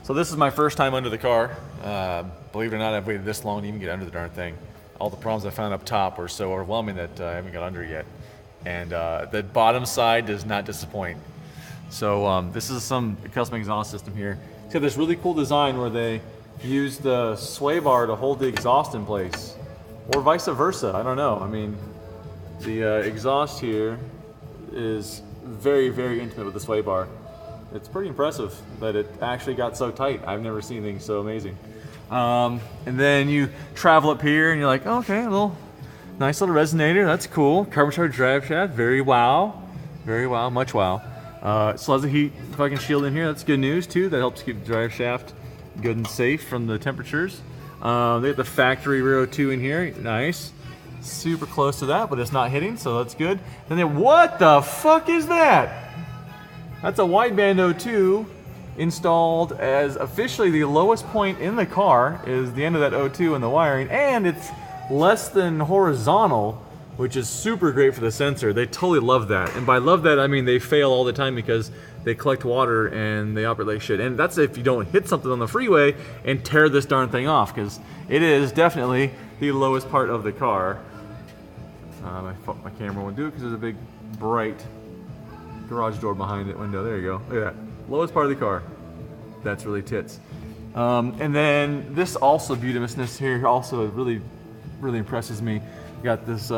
So this is my first time under the car. Believe it or not, I've waited this long to even get under the darn thing. All the problems I found up top were so overwhelming that I haven't got under yet. And the bottom side does not disappoint. So this is some custom exhaust system here. It's got this really cool design where they use the sway bar to hold the exhaust in place. Or vice versa, I don't know. I mean, the exhaust here is very, very intimate with the sway bar. It's pretty impressive that it actually got so tight. I've never seen anything so amazing. And then you travel up here and you're like, oh, okay, a little nice little resonator. That's cool. Carbon fiber drive shaft. Very wow. Very wow. Much wow. Still has a heat fucking shield in here. That's good news too. That helps keep the drive shaft good and safe from the temperatures. They got the factory rear O2 in here. Nice. Super close to that, but it's not hitting, so that's good. And then what the fuck is that? That's a wideband O2 installed as officially the lowest point in the car is the end of that O2 in the wiring, and it's less than horizontal, which is super great for the sensor. They totally love that. And by love that, I mean they fail all the time because they collect water and they operate like shit. And that's if you don't hit something on the freeway and tear this darn thing off, because it is definitely the lowest part of the car. My camera won't do it because there's a big bright garage door behind it window. There you go. Look at that. Lowest part of the car. That's really tits. And then this also beautimousness here also really, really impresses me. You got this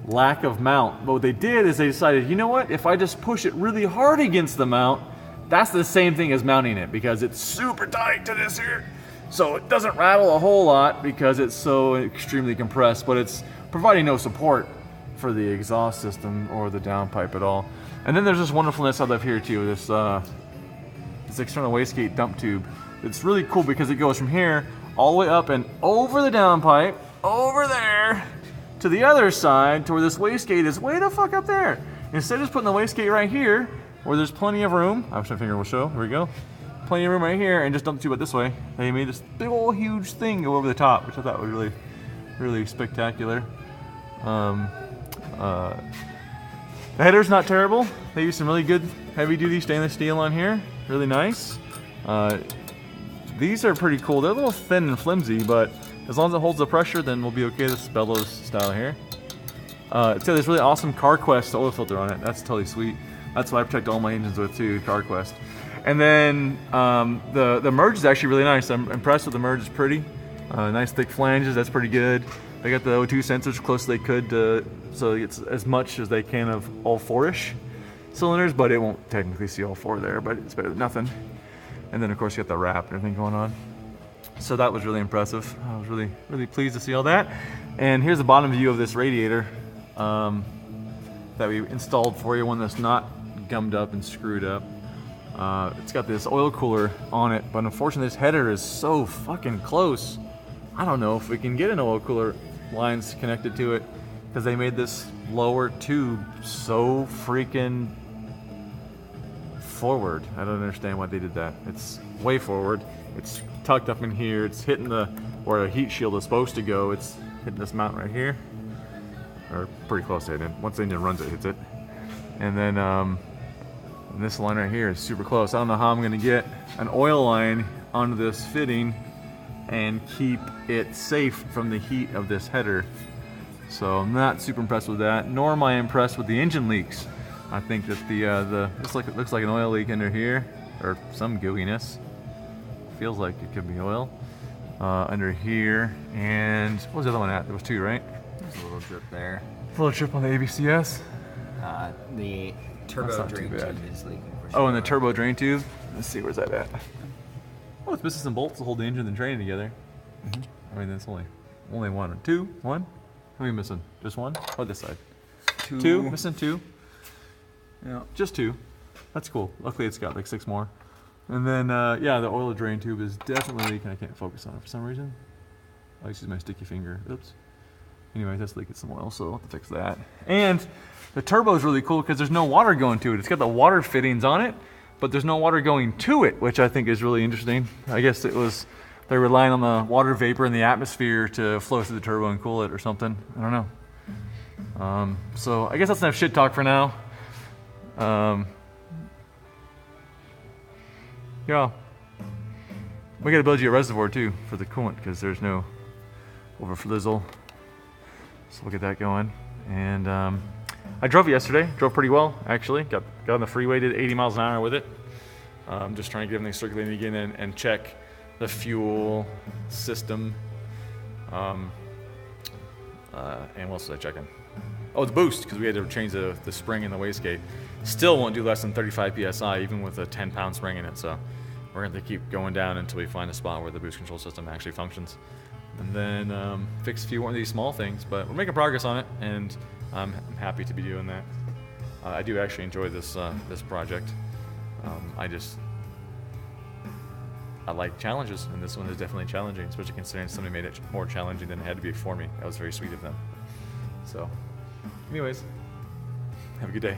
lack of mount. But what they did is they decided, you know what? If I just push it really hard against the mount, that's the same thing as mounting it because it's super tight to this here. So it doesn't rattle a whole lot because it's so extremely compressed, but it's providing no support for the exhaust system or the downpipe at all. And then there's this wonderfulness I love here too, this external wastegate dump tube. It's really cool because it goes from here all the way up and over the downpipe, over there, to the other side, to where this wastegate is way the fuck up there. Instead of just putting the wastegate right here, where there's plenty of room, I wish my finger will show, here we go. Plenty of room right here, and just dump the tube out this way. They made this big old huge thing go over the top, which I thought was really, really spectacular. The header's not terrible. They use some really good heavy-duty stainless steel on here. Really nice. These are pretty cool. They're a little thin and flimsy, but as long as it holds the pressure, then we'll be okay. This is bellows style here. It's got this really awesome CarQuest oil filter on it. That's totally sweet. That's what I protect all my engines with too, CarQuest. And then the merge is actually really nice. I'm impressed with the merge. It's pretty. Nice thick flanges. That's pretty good. They got the O2 sensors close as they could so it's as much as they can of all 4-ish cylinders, but it won't technically see all 4 there, but it's better than nothing. And then of course you got the wrap and everything going on. So that was really impressive. I was really, really pleased to see all that. And here's the bottom view of this radiator that we installed for you, one that's not gummed up and screwed up. It's got this oil cooler on it, but unfortunately this header is so fucking close. I don't know if we can get an oil cooler lines connected to it because they made this lower tube so freaking forward. I don't understand why they did that. It's way forward. It's tucked up in here. It's hitting where a heat shield is supposed to go. It's hitting this mount right here, or pretty close to it. Once the engine runs, it hits it. And then this line right here is super close. I don't know how I'm gonna get an oil line onto this fitting and keep it safe from the heat of this header. So I'm not super impressed with that, nor am I impressed with the engine leaks. I think that it looks like an oil leak under here, or some gooiness. Feels like it could be oil. Under here, and what was the other one at? There was 2, right? There's a little drip there. A little drip on the ABCS. The turbo drain tube is leaking for sure. Oh, and the turbo drain tube. Let's see, where's that at? Oh, it's missing some bolts to hold the engine and the train together. I mean, that's only one or two. One? How many missing? Just one? Oh, this side. Two. Missing 2. Yeah, just 2. That's cool. Luckily, it's got like 6 more. And then, yeah, the oil drain tube is definitely leaking. I can't focus on it for some reason. I just use my sticky finger. Oops. Anyway, that's leaking some oil, so I'll have to fix that. And the turbo is really cool because there's no water going to it. It's got the water fittings on it, but there's no water going to it, which I think is really interesting. I guess they're relying on the water vapor in the atmosphere to flow through the turbo and cool it or something. I don't know. So I guess that's enough shit talk for now. Yeah. We got to build you a reservoir too for the coolant because there's no overflizzle. So we'll get that going. And I drove it yesterday. Drove pretty well actually. Got on the freeway, did 80 miles an hour with it. Just trying to get everything circulating again and check the fuel system. And what else was I checking? Oh, the boost, because we had to change the spring in the wastegate. Still won't do less than 35 psi, even with a 10-pound spring in it. So we're going to keep going down until we find a spot where the boost control system actually functions. And then fix a few more of these small things, but we're making progress on it, and I'm happy to be doing that. I do actually enjoy this project. I like challenges, and this one is definitely challenging, especially considering somebody made it more challenging than it had to be for me. That was very sweet of them. So, anyways, have a good day.